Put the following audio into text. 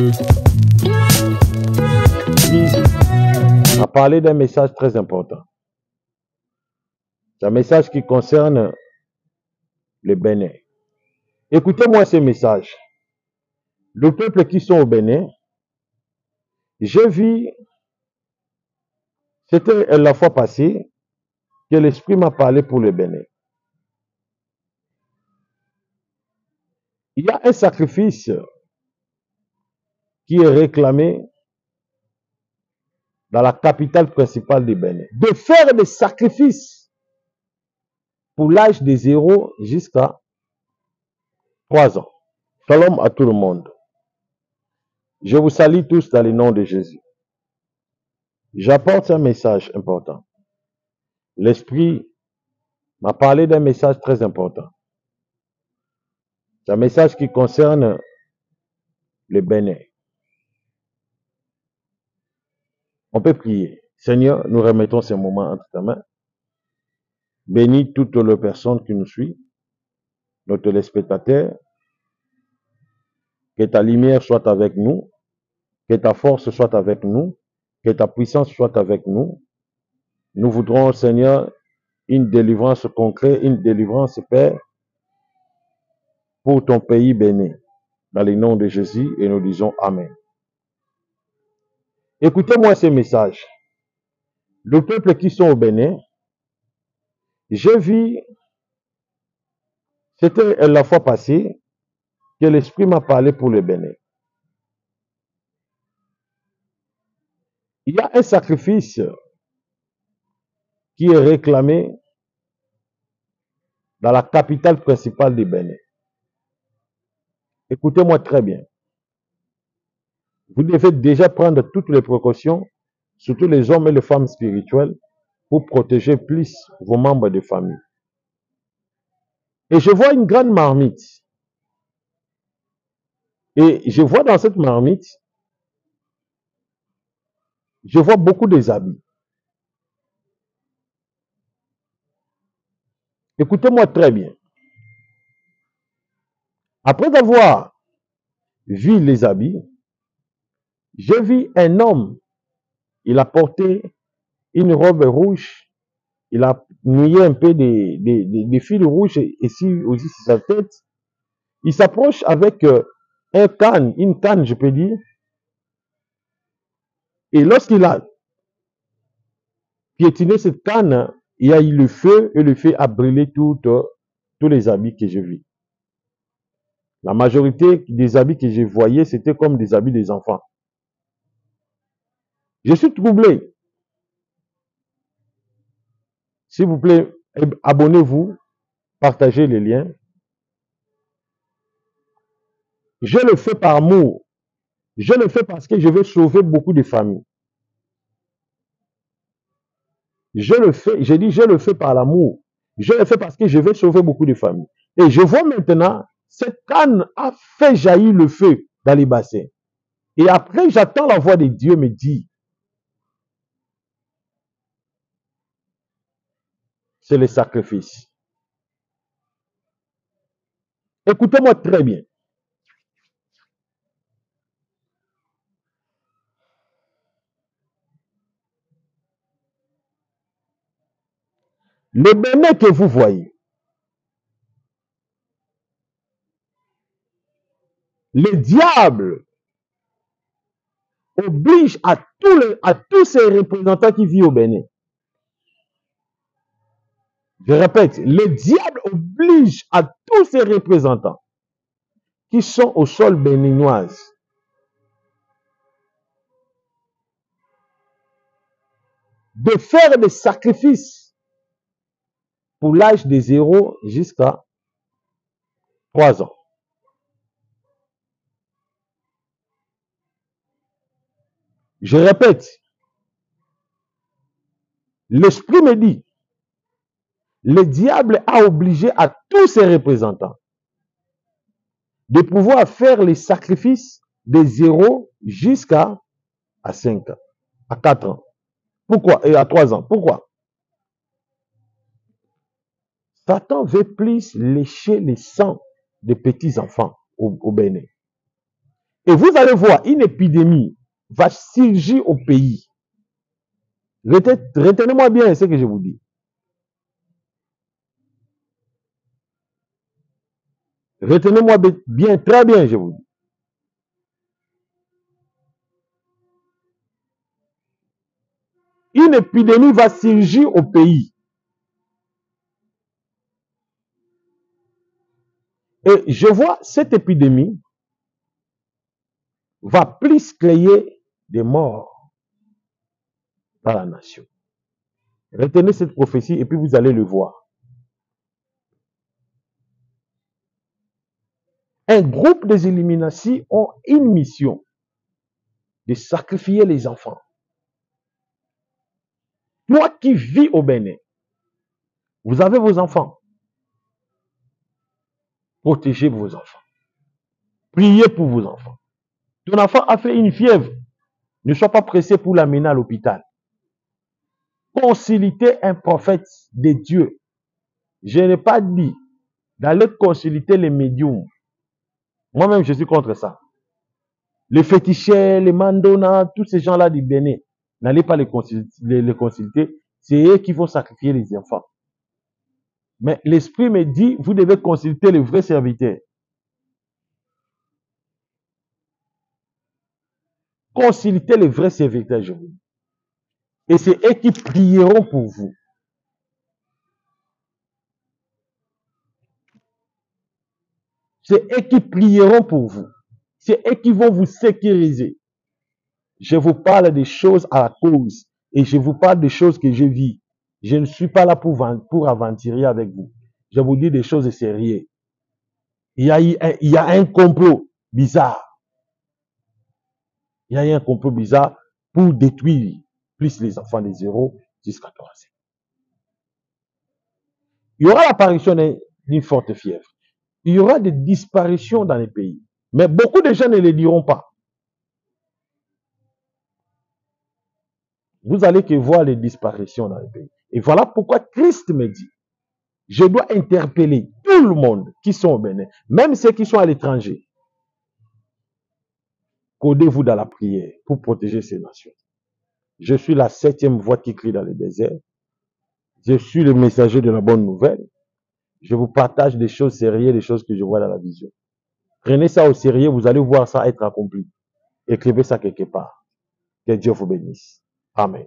Il m'a parlé d'un message très important. C'est un message qui concerne le Bénin. Écoutez-moi ce message. Le peuple qui sont au Bénin, j'ai vu, c'était la fois passée, que l'Esprit m'a parlé pour le Bénin. Il y a un sacrifice qui est réclamé dans la capitale principale du Bénin. De faire des sacrifices pour l'âge de 0 jusqu'à 3 ans. Shalom à tout le monde. Je vous salue tous dans le nom de Jésus. J'apporte un message important. L'Esprit m'a parlé d'un message très important. C'est un message qui concerne le Bénin. On peut prier. Seigneur, nous remettons ces moments entre ta main. Bénis toutes les personnes qui nous suivent, nos téléspectateurs. Que ta lumière soit avec nous, que ta force soit avec nous, que ta puissance soit avec nous. Nous voudrons, Seigneur, une délivrance concrète, une délivrance, Père, pour ton pays béni. Dans le nom de Jésus, et nous disons Amen. Écoutez-moi ce message. Le peuple qui sont au Bénin, j'ai vu, c'était la fois passée, que l'Esprit m'a parlé pour le Bénin. Il y a un sacrifice qui est réclamé dans la capitale principale du Bénin. Écoutez-moi très bien. Vous devez déjà prendre toutes les précautions, surtout les hommes et les femmes spirituelles, pour protéger plus vos membres de famille. Et je vois une grande marmite. Et je vois dans cette marmite, je vois beaucoup de habits. Écoutez-moi très bien. Après avoir vu les habits, j'ai vu un homme. Il a porté une robe rouge. Il a noué un peu des fils rouges ici aussi sur sa tête. Il s'approche avec une canne, je peux dire. Et lorsqu'il a piétiné cette canne, il y a eu le feu et le feu a brûlé tous les habits que j'ai vus. La majorité des habits que je voyais, c'était comme des habits des enfants. Je suis troublé. S'il vous plaît, abonnez-vous, partagez les liens. Je le fais par amour. Je le fais parce que je veux sauver beaucoup de familles. Je le fais par l'amour. Je le fais parce que je veux sauver beaucoup de familles. Et je vois maintenant, cette canne a fait jaillir le feu dans les bassins. Et après, j'attends la voix de Dieu me dire, c'est le sacrifice. Écoutez-moi très bien. Le Bénin que vous voyez, le diable oblige à tous ces représentants qui vivent au Bénin. Je répète, le diable oblige à tous ces représentants qui sont au sol béninoise de faire des sacrifices pour l'âge de 0 jusqu'à 3 ans. Je répète, l'Esprit me dit, le diable a obligé à tous ses représentants de pouvoir faire les sacrifices de 0 jusqu'à 5 ans, à 4 ans. Pourquoi? Et à 3 ans. Pourquoi? Satan veut plus lécher les sangs des petits enfants au Bénin. Et vous allez voir, une épidémie va surgir au pays. Retenez-moi bien ce que je vous dis. Retenez-moi bien, très bien, je vous dis. Une épidémie va surgir au pays. Et je vois cette épidémie va plus créer des morts par la nation. Retenez cette prophétie et puis vous allez le voir. Un groupe des Illuminati ont une mission de sacrifier les enfants. Toi qui vis au Bénin, vous avez vos enfants. Protégez vos enfants. Priez pour vos enfants. Ton enfant a fait une fièvre. Ne sois pas pressé pour l'amener à l'hôpital. Consultez un prophète de Dieu. Je n'ai pas dit d'aller consulter les médiums. Moi-même, je suis contre ça. Les féticheurs, les mandona, tous ces gens-là du Bénin, n'allez pas les consulter. C'est eux qui vont sacrifier les enfants. Mais l'esprit me dit, vous devez consulter les vrais serviteurs. Consultez les vrais serviteurs, je vous dis. Et c'est eux qui prieront pour vous. C'est eux qui prieront pour vous. C'est eux qui vont vous sécuriser. Je vous parle des choses à la cause et je vous parle des choses que je vis. Je ne suis pas là pour aventurer avec vous. Je vous dis des choses sérieuses. Il y a un complot bizarre. Il y a un complot bizarre pour détruire plus les enfants des 0 jusqu'à 3 ans. Il y aura l'apparition d'une forte fièvre. Il y aura des disparitions dans les pays. Mais beaucoup de gens ne le diront pas. Vous allez que voir les disparitions dans les pays. Et voilà pourquoi Christ me dit, je dois interpeller tout le monde qui sont au Bénin, même ceux qui sont à l'étranger. Codez-vous dans la prière pour protéger ces nations. Je suis la 7e voix qui crie dans le désert. Je suis le messager de la bonne nouvelle. Je vous partage des choses sérieuses, des choses que je vois dans la vision. Prenez ça au sérieux, vous allez voir ça être accompli. Écrivez ça quelque part. Que Dieu vous bénisse. Amen.